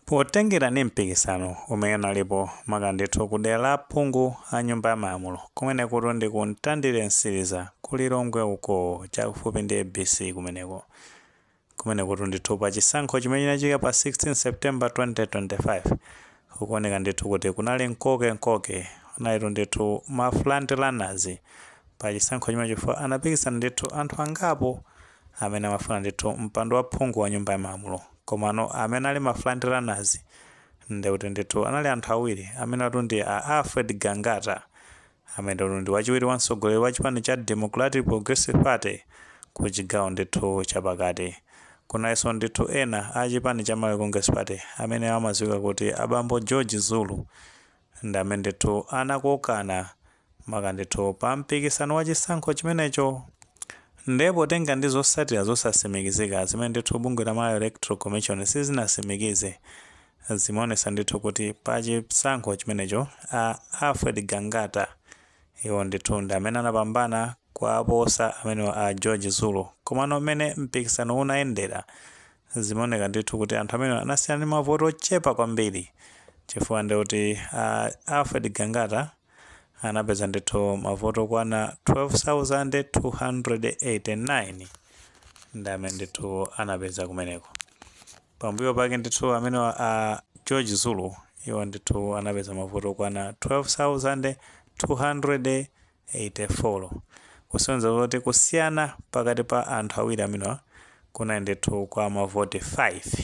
Potengera ndi mpikisano umene unalipo makandithu kudera la phungu a nyumba ya malamulo kumene kuti ndi ku Mtandire Msiriza ku Lilongwe uko chakufupi ndi ABC kumene kuti ndithu pa chisankho chimene chinachika pa 16 September 2025 ukuoneka ndithu kuti kunali nkoke unalitu ndithu ma front runners pa chisankho chimene chifukwa anapikisana ndithu anthu angapo amene amafuna ndithu mpando wa phungu wa nyumba ya malamulo. Komano amene ali ma front runners ndekuti ndithu anali anthu awiri amene atundi Alfred Gangata amene ndi wachiwiri wa mtsogoleri wa chipani cha Democratic Progressive Party ku chigawo ndithu chapakati. Kunayenso ndithu ena a chipani cha Malawi Congress Party amene amadziwika kuti abambo George Zulu ndi amene ndithu anakokana makandithu pa mpikisano wa chisankho chimenecho. Ndipo tenga ndi zotsatira zosasimikizika zimene ndithu bungwe la Malawi Electoral Commission sizinasimikize zimaonesa ndithu kuti pa chisankho chimenecho Alfred Gangata iwo ndithu ndi amene anapambana kwa aposa amene a George Zulu. Komano mmene mpikisano unayendera zimaoneka ndithu kuti anthu amene anasiyana ndi mavoto ochepa kwambiri chifukwa ndikuti Alfred Gangata anapeza ndithu mavoto kwana 12,289 ndi amene ndithu anapeza kumeneko. Pambuyo pake ndithu amene George Zulu iwo ndithu anapeza mavoto kwana 12,284 kusonyeza kuti kusiyana pakati pa anthu awiri amene kunali ndithu kwa mavoti 5.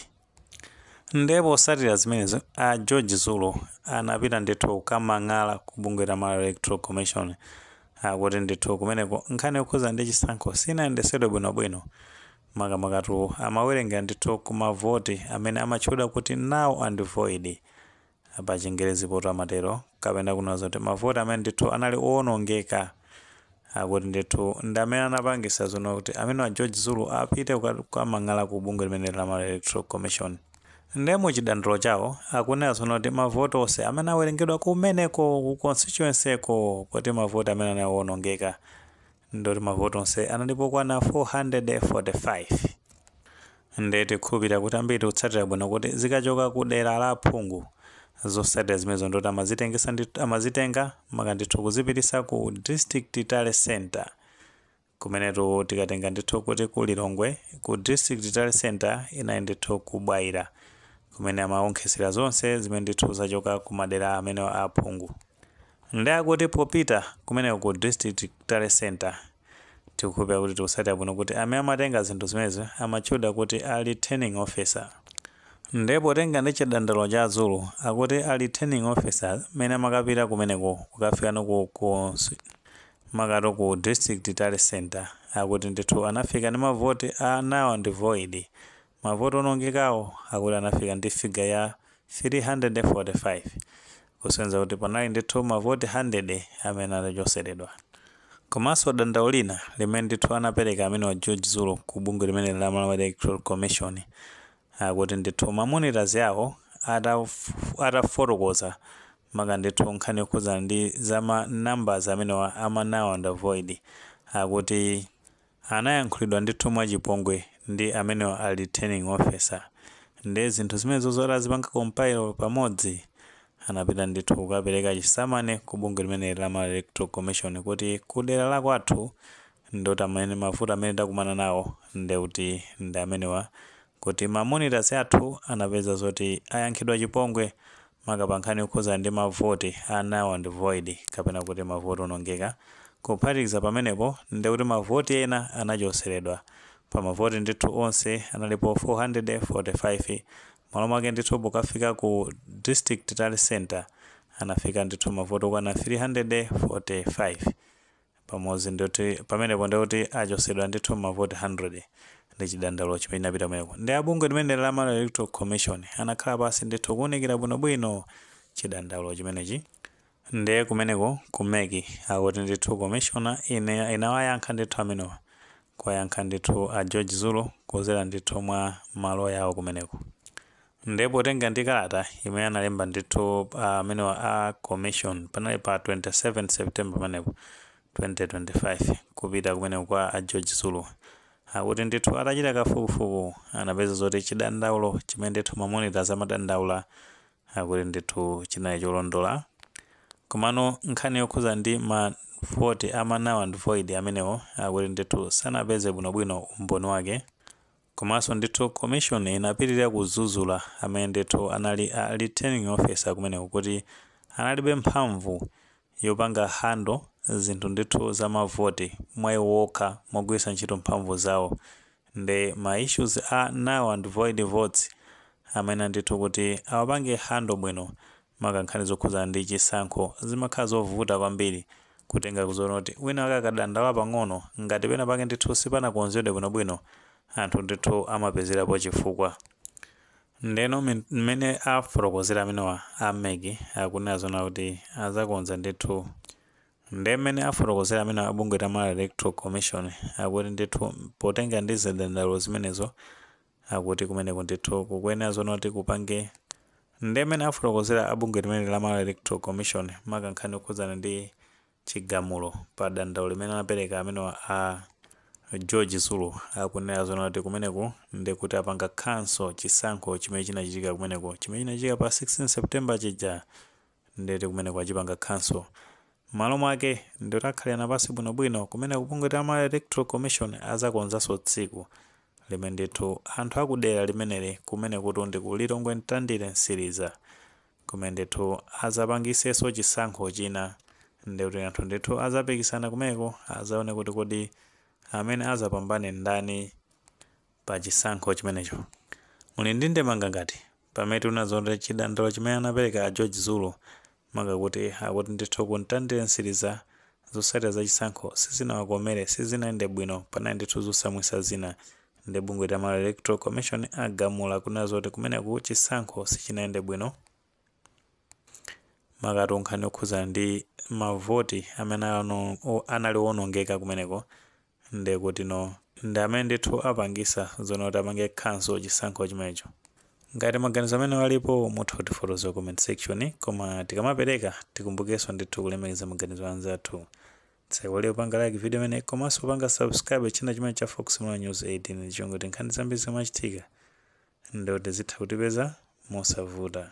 Ndipo potsatira zimenezo George Zulu anapita ndithu kukamang'ala ku bungwe la Malawi Electoral Commission kuti ndithu kumeneko nkhani yokhuza ndi chisankho sinayendesedwe bwinobwino makamakatu amawerengera ndithu ku mavoti amene amatchedwa kuti null and void pa Chingerezi poto amatero kapena kunena kuti mavoti amene ndithu anali owonongeka kuti ndithu ndi amene anapangisa zono kuti amene wa George Zulu apite kukamang'ala ku bungwe limene la Malawi Electoral Commission. Ndemo chidandaulo chawo akunena zono kuti mavoti onse amene awerengedwa kumeneko ku constituency kuti mavoti amene anawonongeka ndoti mavoti onse analipo kwana 445. Ndeti khupira kuti ambiri utsatira bwino kuti zikachoka ku dera la phungu zotsatira zimenezo ndoti amazitenga makandithu kuzipitisa ku District Tale Center kumenetu tikatenga ndithu kuti ku Lilongwe ku District Tale Center inayi ndithu kubwaira kumene amaonkhesera zonse zimene ndithu zachoka ku madera amene a phungu. Ndi akuti popita kumene ku District Tale Center tikukhupira kuti tikusatira bwino kuti amene amatenga zinthu zimenezo amatchedwa kuti a returning officer. Ndipo tenga ndi chidandaulo cha Zulu akuti a returning officer mene amakapita kumeneko kukafika makatu ku District Tale Center akuti ndithu anafika ndi mavoti a null and void. Mavoti onongekawo akuti anafika ndi figa ya 345 kusonyeza kuti panali ndithu mavoti 100 amene anachoseredwa. Komanso dandaulo lina limene ndithu anapereka amene wa George Zulu ku bungwe limene la Malawi Electoral Commission akuti ndithu mamonitors yawo atafotokoza maka ndithu nkhani yokhuza ndi zama numbers amene ama null and void akuti anayankhulidwa ndithu mwachipongwe ndi amene a returning officer. Ndi zinthu zimene zozora zipanga compile pamodzi anapita ndithu kukapereka chisamane ku bungwe limene la Malawi Electoral Commission kuti kudera la kwathu ndoti amene mavuto amene takumana nawo ndekuti ndi amenewa kuti mamonitors athu anapeza zoti ayankhidwa chipongwe makapa nkhani yokhuza ndi mavoti a null and void kapena kuti mavoti onongeka kuphatikiza pamenepo ndekuti mavoti ena anachoseredwa. Pa mavoti ndithu onse analipo 445 malo mwake ndithu pokafika ku District Tale Center anafika ndithu mavoti okwana 345 pamodzi ndoti pamenepo ndikuti achosedwa ndithu mavoti 100 ndi chidandaulo chimene inapita kumeneko. Ndi abungwe limene la Malawi Electoral Commission anakhala pasi ndithu kuwunikira bwinobwino chidandaulo chimenechi. Ndiye kumeneko kumeki akuti ndithu commissioner inawayankha ndithu amenewa kwayankha ndithu a George Zulu kuzera ndithu mwa malo yawo kumeneko. Ndipo tenga ndi kalata imene analemba ndithu amenewa a commission panali pa 27 September pamenepo 2025 kupita kumeneko kwa a George Zulu akuti ndithu atachita kafukufuku anapeza zoti chidandaulo chimene ndithu mamonita amadandaula akuti ndithu chinali cholondola. Komano nkhani yokhuza ndi ma voti ama null and void amenewo akuti ndithu sanapeze bwinobwino umboni wake. Komanso ndithu commission inapitirira kuzuzula amene ndithu anali a returning officer kumeneko kuti analibe mphamvu yopanga hando zinthu ndithu za mavoti mwa iwo wokha mogwiritsa ntchito mphamvu zawo. Nde ma issues a null and void votes amene ndithu kuti awapange hando bwino maka nkhani zokhuza ndi chisankho zimakhala zovuta kwambiri kutenga kuzoona kuti wina wake akadandaula pang'ono ngati pena pake ndithu sipanakonzedwe bwinobwino anthu ndithu amapezerapo chifukwa. Ndeno mmene afotokozera amenewa amegi akunena zona kuti azakonza ndithu. Nde mmene afotokozera amenewa abungwe la Malawi Electoral Commission akuti ndithu potenga ndi zidandaulo zimenezo akuti kumeneko ndithu kukuyenera zona kuti kupange. Nde mmene afotokozera abungwe limene la Malawi Electoral Commission maka nkhani yokhuzana ndi chigamulo pa dandaulo limene anapereka amenewa a George Zulu akunena zona kuti kumeneko ndikuti apanga cancel chisankho chimene chinachitika kumeneko chimene chinachitika pa 16 September chija ndeti kumeneko achipanga cancel. Malo mwake ndikuti akhalira pasi bwinobwino kumene kubungwe la Malawi Electoral Commission azakonzanso tsiku limene ndithu anthu akudera limeneli kumene kuti ndikulilongwe Mtandire Nsiriza kumene ndithu azapangisenso chisankho china. Ndikuti anthu ndithu azapikisana kumeneko azaone kuti kodi amene azapambane ndani pa chisankho chimenecho. Muli ndi ndemanga ngati pamene tinazonda chidandaulo chimene anapereka a George Zulu maka kuti akuti ndithu ku Mtandire Nsiriza zotsatira za chisankho sizinawakomere sizinayende bwino panali ndithu zosamwisa zina. Ndi bungwe la Malawi Electoral Commission agamula kunena zoti kumeneku chisankho sichinayende bwino maka nkhani yokhuza ndi mavoti amene anali wonongeka kumeneko. Ndi kuti ndi amene ndithu apangisa zona kuti apange cancel chisankho chimenecho. Ngati maganizo amene walipo mutha kutifotokozera comment section, koma tikamapereka tikumbukenso ndithu kulemekeza maganizo anzathu. Tsaiwale upanga like video imene komanso upanga subscribe china chimene cha Fox Malawi News 18 chongo kuti nkhani zambiri zimachitika ndi kuti zitha kutipeza mosavuta.